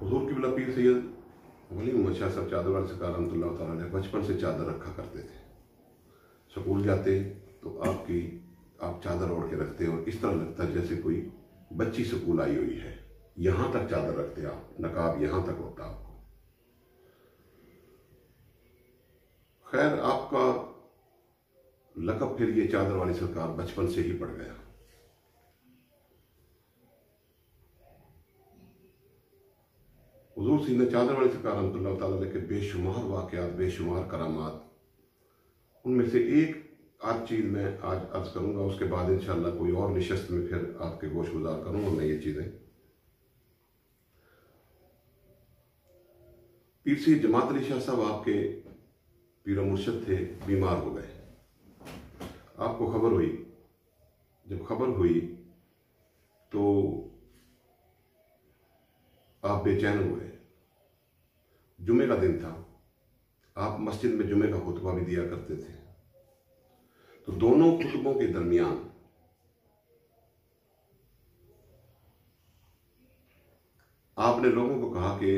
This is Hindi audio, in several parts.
हुजूर किबला पीर सैयद वली मोहम्मद शाह साहब चादरवाल सरकार रहमतुल्लाह तआला अलैह बचपन से चादर रखा करते थे। स्कूल जाते तो आप चादर ओढ़ के रखते और इस तरह लगता है जैसे कोई बच्ची स्कूल आई हुई है। यहां तक चादर रखते आप, नकाब यहां तक होता आपको। खैर, आपका लक़ब फिर ये चादर वाली सरकार बचपन से ही पड़ गया। हुजूर सीने चादर वाली सरकार रहमतुल्लाह तआला अलैह के बेशुमार वाक़यात, बेशुमार करामात, उनमें से एक आज चीज़ मैं आज अर्ज करूंगा। उसके बाद इंशाअल्लाह कोई और निशस्त में फिर आपके गोश गुजार करूंगा मैं ये चीज़ें। पीर सैयद जमात अली शाह साहब आपके पीर मुर्शिद थे, बीमार हो गए। आपको खबर हुई, जब खबर हुई तो आप बेचैन हुए। जुमे का दिन था, आप मस्जिद में जुमे का खुतबा भी दिया करते थे। तो दोनों खुतबों के दरमियान आपने लोगों को कहा कि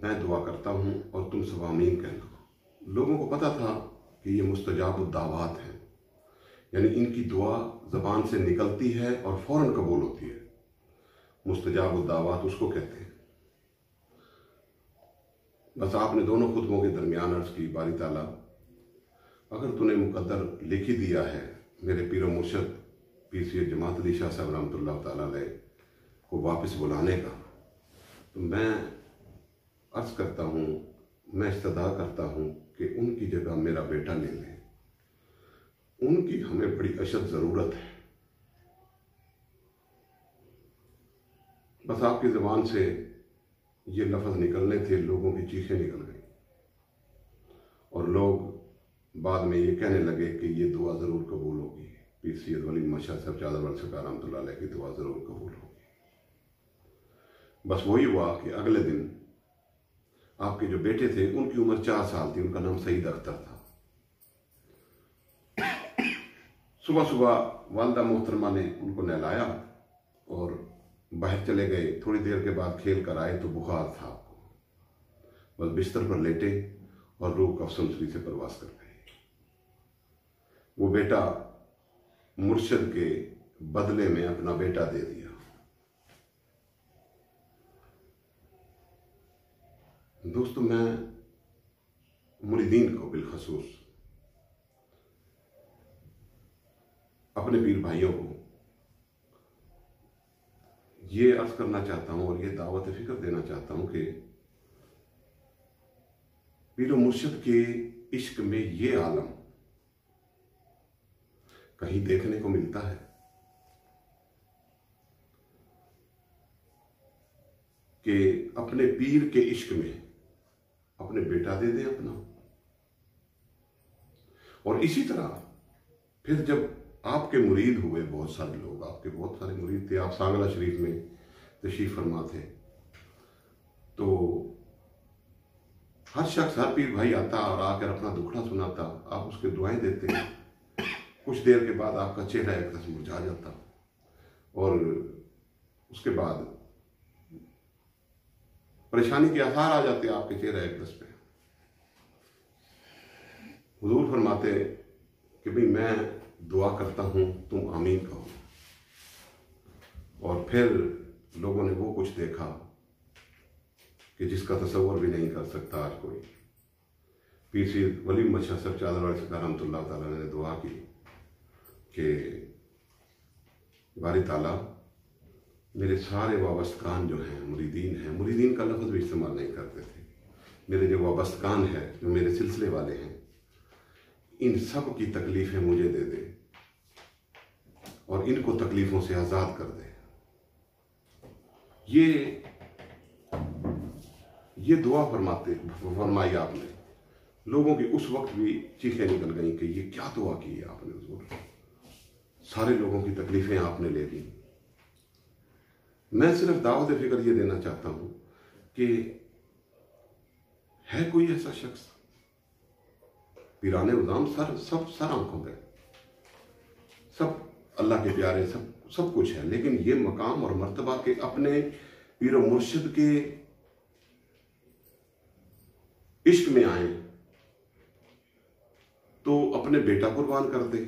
मैं दुआ करता हूं और तुम सब आमीन कहना। लोगों को पता था कि ये मुस्तजाब दावत है, यानी इनकी दुआ जबान से निकलती है और फौरन कबूल होती है। मुस्तजाब दावत उसको कहते हैं। बस आपने दोनों खुतबों के दरमियान अर्ज की, बारी ताला अगर तूने मुकद्दर लिख ही दिया है मेरे पीर मुर्शिद पीर सैयद जमात अली शाह साहब रहमतुल्लाह तआला अलैह को वापस बुलाने का, तो मैं अर्ज करता हूँ, मैं इस्तदा करता हूँ कि उनकी जगह मेरा बेटा ले लें। उनकी हमें बड़ी अशद ज़रूरत है। बस आपकी ज़बान से ये लफ्ज़ निकलने थे, लोगों की चीखें निकल गई और लोग बाद में ये कहने लगे कि ये दुआ ज़रूर कबूल होगी। पीर सैयद वली मोहम्मद शाह साहब चादरवाल सरकार रहमतुल्लाह अलैह की दुआ ज़रूर कबूल होगी। बस वही हुआ कि अगले दिन आपके जो बेटे थे उनकी उम्र 4 साल थी, उनका नाम सईद अख्तर था। सुबह सुबह वालदा मोहतरमा ने उनको नहलाया और बाहर चले गए। थोड़ी देर के बाद खेल कर आए तो बुखार था आपको। बस बिस्तर पर लेटे और रूह कफसनसरी से परवास कर गए। वो बेटा मुर्शिद के बदले में अपना बेटा दे दिया। दोस्तों, मैं मुरीदीन को बिलखसूस अपने पीर भाइयों को ये अर्ज करना चाहता हूं और ये दावत फिक्र देना चाहता हूं कि पीर मुर्शिद के इश्क में ये आलम कहीं देखने को मिलता है कि अपने पीर के इश्क में अपने बेटा दे दे अपना। और इसी तरह फिर जब आपके मुरीद हुए, बहुत सारे लोग, आपके बहुत सारे मुरीद थे, आप सांगला शरीफ में तशरीफ फरमा थे, तो हर शख्स, हर पीर भाई आता और आकर अपना दुखड़ा सुनाता, आप उसके दुआएं देते। कुछ देर के बाद आपका चेहरा एकदम से मुरझा जाता और उसके बाद परेशानी के आसार आ जाते आपके चेहरे एकदस पे। हुजूर फरमाते कि भाई मैं दुआ करता हूं, तुम आमीन कहो। और फिर लोगों ने वो कुछ देखा कि जिसका तसव्वुर भी नहीं कर सकता आज कोई। पीर सैयद वली मोहम्मद शाह साहब चादरवाल सरकार रहमतुल्लाह तआला अलैह ने दुआ की कि बारी ताला मेरे सारे वाबस्तकान जो हैं, मुरीदीन का लफ्ज़ भी इस्तेमाल नहीं करते थे, मेरे जो वाबस्तकान है, जो मेरे सिलसिले वाले हैं, इन सब की तकलीफ़ें मुझे दे दे और इनको तकलीफ़ों से आज़ाद कर दे। ये दुआ फरमाई आपने। लोगों की उस वक्त भी चीखें निकल गई कि ये क्या दुआ की है आपने हुजूर, सारे लोगों की तकलीफ़ें आपने ले ली। मैं सिर्फ दावत फिक्र ये देना चाहता हूं कि है कोई ऐसा शख्स, पीराने उज़ाम सब आंखों पे, सब अल्लाह के प्यारे, सब कुछ है, लेकिन ये मकाम और मर्तबा के अपने पीर मुर्शिद के इश्क में आए तो अपने बेटा कुर्बान कर दे,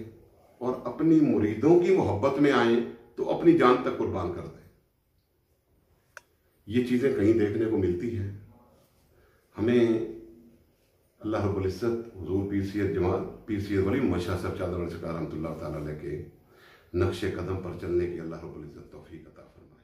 और अपनी मुरीदों की मोहब्बत में आए तो अपनी जान तक कुर्बान कर दे। ये चीजें कहीं देखने को मिलती हैं। हमें अल्लाह रब्बुल इज्जत हुजूर पीर वली मोहम्मद शाह साहब चादर रहमतुल्लाह तआला अलैह के नक्शे कदम पर चलने की अल्लाह रब्बुल इज्जत तौफीक अता फरमाए।